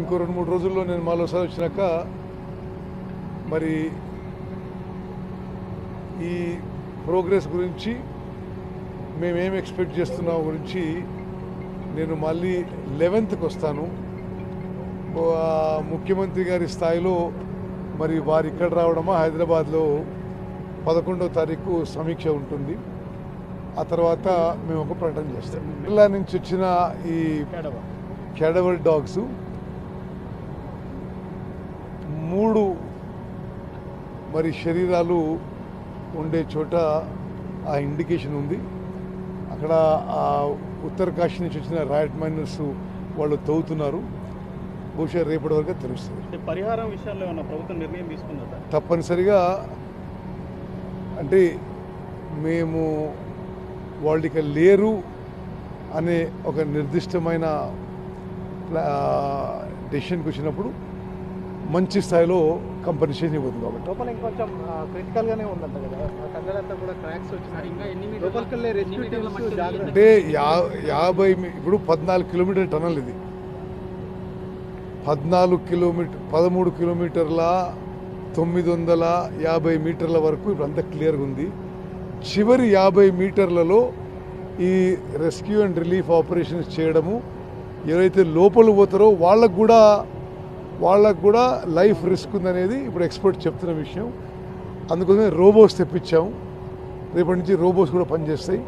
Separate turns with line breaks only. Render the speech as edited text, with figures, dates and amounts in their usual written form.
ఇంకో 2-3 రోజుల్లో నేను మరోసారి వచ్చినాక మరి ఈ ప్రోగ్రెస్ గురించి మేమేం ఎక్స్పెక్ట్ చేస్తున్నాం గురించి నేను మళ్ళీ 11th వస్తాను. ముఖ్యమంత్రి గారి స్థాయిలో మరి వారు ఇక్కడ రావడమా, హైదరాబాద్లో 11వ తారీఖు సమీక్ష ఉంటుంది. ఆ తర్వాత మేము ఒక ప్రకటన చేస్తాం. జిల్లా నుంచి వచ్చిన ఈ క్యాడవర్ డాగ్స్ 3 మరి శరీరాలు ఉండే చోట ఆ ఇండికేషన్ ఉంది. అక్కడ ఆ ఉత్తరకాశీ నుంచి వచ్చిన రైట్ మైనర్స్ వాళ్ళు తవ్వుతున్నారు. బహుశా రేపటి వరకు తెలుస్తుంది.
పరిహారం విషయాల్లో ఏమన్నా ప్రభుత్వం నిర్ణయం తీసుకుందా?
తప్పనిసరిగా అంటే మేము వాళ్ళు ఇక లేరు అనే ఒక నిర్దిష్టమైన డెసిషన్కి వచ్చినప్పుడు మంచి స్థాయిలో కంపెన్సేషన్ ఇవ్వదు. కాబట్టి
లోపల ఇంకొంచెం క్రిటికల్గానే ఉందంట కదా, కంగడంతా కూడా క్రాక్స్ వచ్చినాయి. లోపలికి రెస్క్యూ టీమ్స్ జాగ్రత్త
అంటే 50 ఇప్పుడు 14 కిలోమీటర్ టనల్ ఇది. 13 కిలోమీటర్ల 950 మీటర్ల వరకు ఇప్పుడు అంతా క్లియర్గా ఉంది. చివరి 50 మీటర్లలో ఈ రెస్క్యూ అండ్ రిలీఫ్ ఆపరేషన్స్ చేయడము, ఎవరైతే లోపల పోతారో వాళ్ళకు కూడా లైఫ్ రిస్క్ ఉందనేది ఇప్పుడు ఎక్స్పర్ట్ చెప్తున్న విషయం. అందుకోసమే రోబోస్ తెప్పించాము. రేపటి నుంచి రోబోస్ కూడా పనిచేస్తాయి.